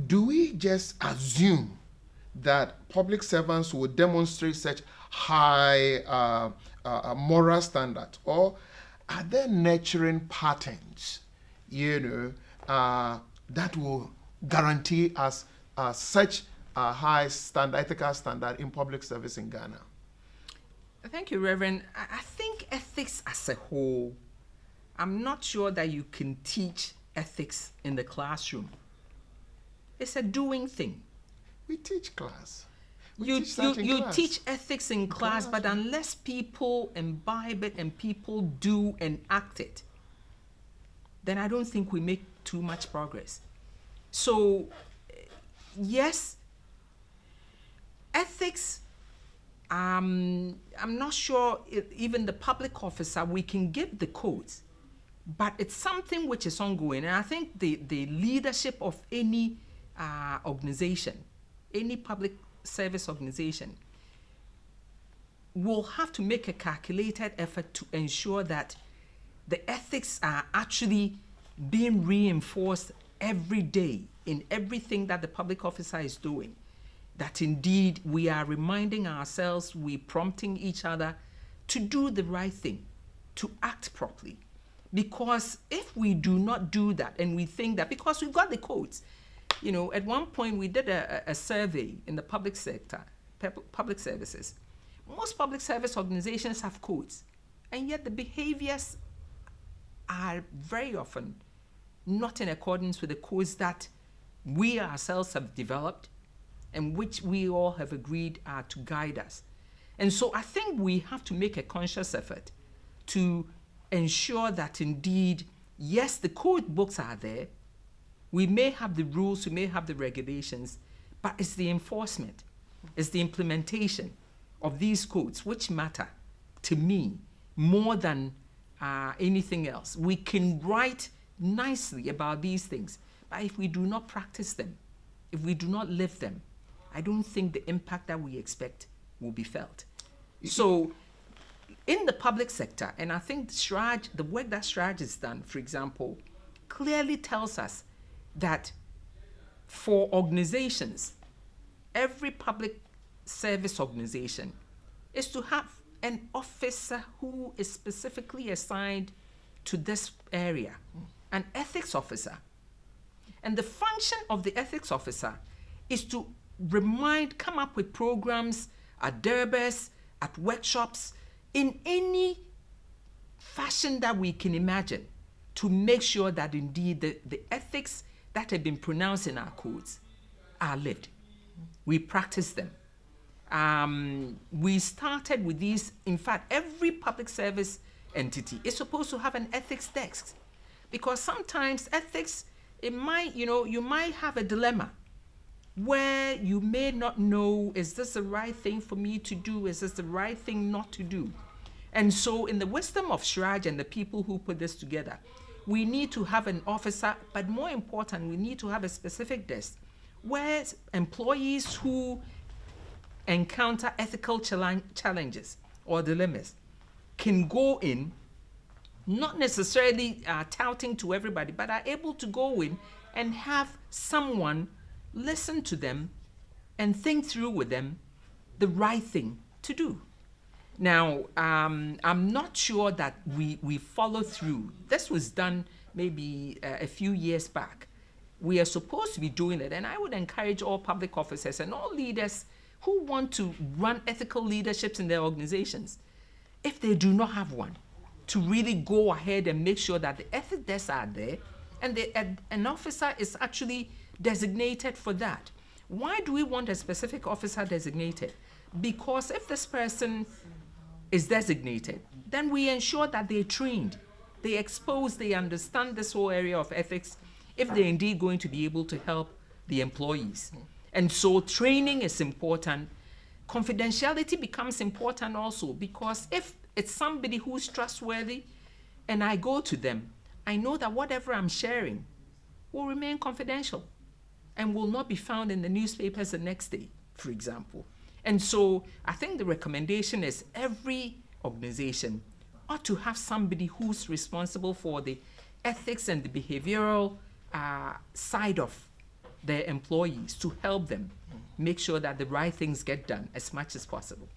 do we just assume that public servants will demonstrate such high moral standards, or are there nurturing patterns, that will guarantee us such a high standard, ethical standard in public service in Ghana? Thank you, Reverend. I think ethics as a whole, I'm not sure that you can teach ethics in the classroom. It's a doing thing. We teach class. You teach ethics in class, but unless people imbibe it and people do and act it, then I don't think we make too much progress. So, yes, ethics, I'm not sure even the public officer, we can give the codes, but it's something which is ongoing. And I think the leadership of any organization, any public service organization, will have to make a calculated effort to ensure that the ethics are actually being reinforced every day in everything that the public officer is doing. That indeed we are reminding ourselves, we're prompting each other to do the right thing, to act properly. Because if we do not do that, and we think that because we've got the codes, at one point we did a survey in the public sector, public services. Most public service organizations have codes, and yet the behaviors are very often not in accordance with the codes that we ourselves have developed and which we all have agreed are to guide us. And so I think we have to make a conscious effort to ensure that indeed, yes, the code books are there. We may have the rules, we may have the regulations, but it's the enforcement, it's the implementation of these codes which matter to me more than anything else. We can write nicely about these things, but if we do not practice them, if we do not live them, I don't think the impact that we expect will be felt. So in the public sector, and I think the work that Shraj has done, for example, clearly tells us that for organizations, every public service organization is to have an officer who is specifically assigned to this area, an ethics officer. And the function of the ethics officer is to come up with programs at derbers, at workshops, in any fashion that we can imagine, to make sure that indeed the ethics that have been pronounced in our codes are lived. We practice them. We started with these. In fact, every public service entity is supposed to have an ethics desk, because sometimes ethics, you might have a dilemma where you may not know, is this the right thing for me to do? Is this the right thing not to do? And so in the wisdom of Shraj and the people who put this together, we need to have an officer, but more important, we need to have a specific desk where employees who encounter ethical challenges or dilemmas can go in, not necessarily touting to everybody, but are able to go in and have someone listen to them and think through with them the right thing to do. Now, I'm not sure that we follow through. This was done maybe a few years back. We are supposed to be doing it, and I would encourage all public officers and all leaders who want to run ethical leaderships in their organizations, if they do not have one, to really go ahead and make sure that the ethics desks are there and an officer is actually designated for that. Why do we want a specific officer designated? Because if this person is designated, then we ensure that they're trained, they understand this whole area of ethics, if they're indeed going to be able to help the employees. And so training is important. Confidentiality becomes important also, because if it's somebody who's trustworthy and I go to them, I know that whatever I'm sharing will remain confidential and will not be found in the newspapers the next day, for example. And so I think the recommendation is every organization ought to have somebody who's responsible for the ethics and the behavioral side of their employees, to help them make sure that the right things get done as much as possible.